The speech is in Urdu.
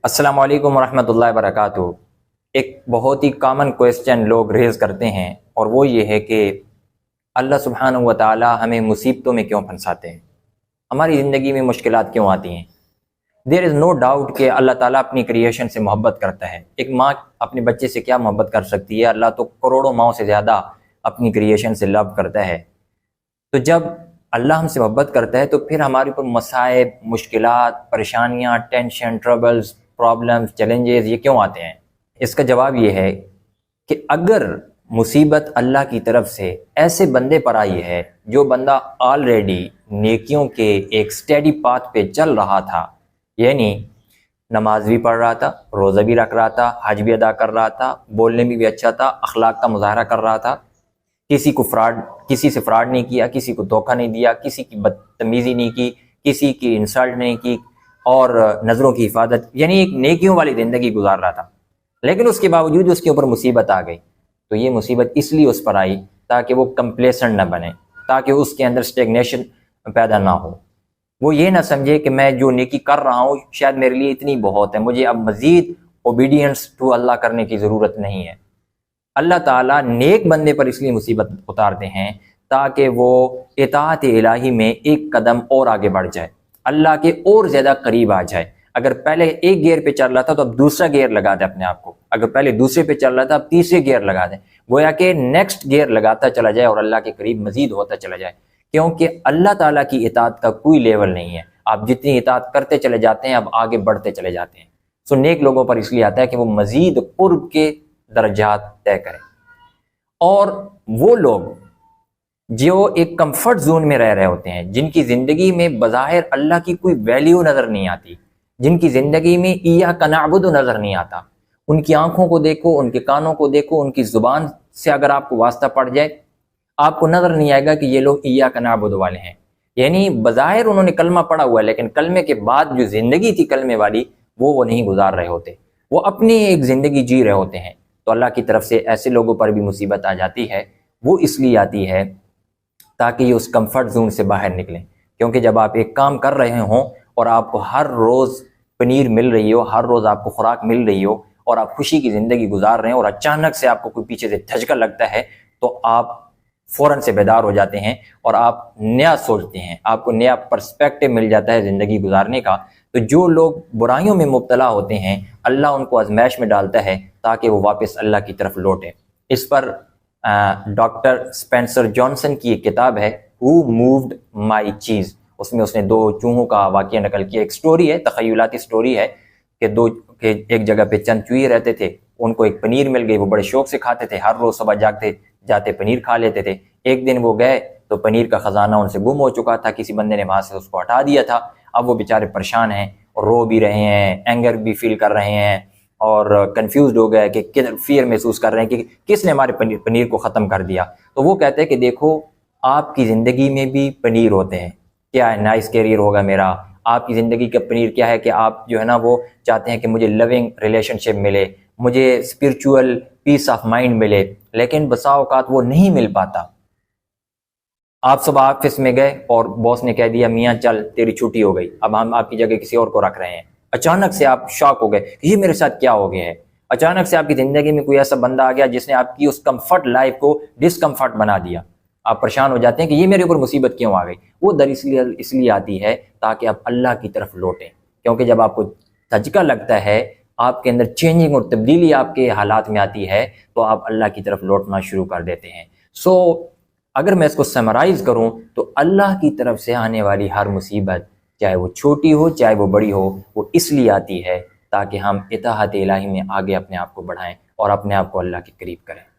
السلام علیکم ورحمۃ اللہ وبرکاتہ۔ ایک بہت ہی کامن کویسچن لوگ ریز کرتے ہیں، اور وہ یہ ہے کہ اللہ سبحانہ و تعالی ہمیں مصیبتوں میں کیوں پھنساتے ہیں، ہماری زندگی میں مشکلات کیوں آتی ہیں۔ دیر از نو ڈاؤٹ کہ اللہ تعالیٰ اپنی کریشن سے محبت کرتا ہے۔ ایک ماں اپنے بچے سے کیا محبت کر سکتی ہے، اللہ تو کروڑوں ماؤں سے زیادہ اپنی کریشن سے لو کرتا ہے۔ تو جب اللہ ہم سے محبت کرتا ہے تو پھر ہمارے اوپر مصائب، مشکلات، پریشانیاں، ٹینشن، ٹربلز، پرابلمز، چیلنجز یہ کیوں آتے ہیں؟ اس کا جواب یہ ہے کہ اگر مصیبت اللہ کی طرف سے ایسے بندے پر آئی ہے جو بندہ آلریڈی نیکیوں کے ایک سٹیڈی پاتھ پہ چل رہا تھا، یعنی نماز بھی پڑھ رہا تھا، روزہ بھی رکھ رہا تھا، حج بھی ادا کر رہا تھا، بولنے میں بھی اچھا تھا، اخلاق کا مظاہرہ کر رہا تھا، کسی سے فراڈ نہیں کیا، کسی کو دھوکہ نہیں دیا، کسی کی بدتمیزی نہیں کی، کسی کی انسلٹ نہیں کی، اور نظروں کی حفاظت، یعنی ایک نیکیوں والی زندگی گزار رہا تھا، لیکن اس کے باوجود اس کے اوپر مصیبت آ گئی۔ تو یہ مصیبت اس لیے اس پر آئی تاکہ وہ کمپلیسنٹ نہ بنے، تاکہ اس کے اندر اسٹیگنیشن پیدا نہ ہو۔ وہ یہ نہ سمجھے کہ میں جو نیکی کر رہا ہوں شاید میرے لیے اتنی بہت ہے، مجھے اب مزید اوبیڈینس ٹو اللہ کرنے کی ضرورت نہیں ہے۔ اللہ تعالیٰ نیک بندے پر اس لیے مصیبت اتارتے ہیں تاکہ وہ اطاعت الہی میں ایک قدم اور آگے بڑھ جائے، اللہ کے اور زیادہ قریب آ جائے۔ اگر پہلے ایک گیئر پہ چل رہا تھا تو اب دوسرا گیئر لگا دے اپنے آپ کو، اگر پہلے دوسرے پہ چل رہا تھا اب تیسرے گیئر لگا دے، گویا کہ نیکسٹ گیئر لگاتا چلا جائے اور اللہ کے قریب مزید ہوتا چلا جائے، کیونکہ اللہ تعالیٰ کی اطاعت کا کوئی لیول نہیں ہے۔ آپ جتنی اطاعت کرتے چلے جاتے ہیں اب آگے بڑھتے چلے جاتے ہیں۔ سو نیک لوگوں پر اس لیے آتا ہے کہ وہ مزید قرب کے درجات طے کریں۔ اور وہ لوگ جو ایک کمفرٹ زون میں رہ رہے ہوتے ہیں، جن کی زندگی میں بظاہر اللہ کی کوئی ویلیو نظر نہیں آتی، جن کی زندگی میں ایاک نعبد نظر نہیں آتا، ان کی آنکھوں کو دیکھو، ان کے کانوں کو دیکھو، ان کی زبان سے اگر آپ کو واسطہ پڑ جائے، آپ کو نظر نہیں آئے گا کہ یہ لوگ ایاک نعبد والے ہیں۔ یعنی بظاہر انہوں نے کلمہ پڑھا ہوا ہے، لیکن کلمے کے بعد جو زندگی تھی کلمے والی وہ نہیں گزار رہے ہوتے، وہ اپنی ایک زندگی جی رہے ہوتے ہیں۔ تو اللہ کی طرف سے ایسے لوگوں پر بھی مصیبت آ جاتی ہے۔ وہ اس لیے آتی ہے تاکہ یہ اس کمفرٹ زون سے باہر نکلیں، کیونکہ جب آپ ایک کام کر رہے ہوں اور آپ کو ہر روز پنیر مل رہی ہو، ہر روز آپ کو خوراک مل رہی ہو، اور آپ خوشی کی زندگی گزار رہے ہیں، اور اچانک سے آپ کو کوئی پیچھے سے دھچکا لگتا ہے تو آپ فوراً سے بیدار ہو جاتے ہیں اور آپ نیا سوچتے ہیں، آپ کو نیا پرسپیکٹو مل جاتا ہے زندگی گزارنے کا۔ تو جو لوگ برائیوں میں مبتلا ہوتے ہیں اللہ ان کو آزمائش میں ڈالتا ہے تاکہ وہ واپس اللہ کی طرف لوٹیں۔ اس پر ڈاکٹر اسپینسر جانسن کی ایک کتاب ہے Who Moved My Cheese، اس میں اس نے 2 چوہوں کا واقعہ نقل کیا۔ ایک سٹوری ہے، تخیلاتی سٹوری ہے کہ ایک جگہ پہ چند چوہے رہتے تھے، ان کو ایک پنیر مل گئی، وہ بڑے شوق سے کھاتے تھے، ہر روز صبح جاتے پنیر کھا لیتے تھے۔ ایک دن وہ گئے تو پنیر کا خزانہ ان سے گم ہو چکا تھا، کسی بندے نے وہاں سے اس کو ہٹا دیا تھا۔ اب وہ بیچارے پریشان ہیں اور رو بھی رہے ہیں، اینگر بھی فیل کر رہے ہیں، اور کنفیوزڈ ہو گئے کہ فیئر محسوس کر رہے ہیں کہ کس نے ہمارے پنیر کو ختم کر دیا۔ تو وہ کہتے ہیں کہ دیکھو آپ کی زندگی میں بھی پنیر ہوتے ہیں، کیا ہے نائس کیریئر ہوگا میرا، آپ کی زندگی کا پنیر کیا ہے کہ آپ جو ہے نا وہ چاہتے ہیں کہ مجھے لونگ ریلیشن شپ ملے، مجھے اسپرچول پیس آف مائنڈ ملے، لیکن بسا اوقات وہ نہیں مل پاتا۔ آپ صبح آفس میں گئے اور باس نے کہہ دیا میاں چل تیری چھٹی ہو گئی، اب ہم آپ کی جگہ کسی اور کو رکھ رہے ہیں۔ اچانک سے آپ شاک ہو گئے کہ یہ میرے ساتھ کیا ہو گیا ہے۔ اچانک سے آپ کی زندگی میں کوئی ایسا بندہ آ گیا جس نے آپ کی اس کمفرٹ لائف کو ڈسکمفرٹ بنا دیا۔ آپ پریشان ہو جاتے ہیں کہ یہ میرے اوپر مصیبت کیوں آ گئی۔ وہ اس لیے آتی ہے تاکہ آپ اللہ کی طرف لوٹیں، کیونکہ جب آپ کو دھچکا لگتا ہے، آپ کے اندر چینجنگ اور تبدیلی آپ کے حالات میں آتی ہے تو آپ اللہ کی طرف لوٹنا شروع کر دیتے ہیں۔ سو اگر میں اس کو سمرائز کروں تو اللہ کی طرف سے آنے والی ہر مصیبت، چاہے وہ چھوٹی ہو چاہے وہ بڑی ہو، وہ اس لیے آتی ہے تاکہ ہم اطاعت الہی میں آگے اپنے آپ کو بڑھائیں اور اپنے آپ کو اللہ کے قریب کریں۔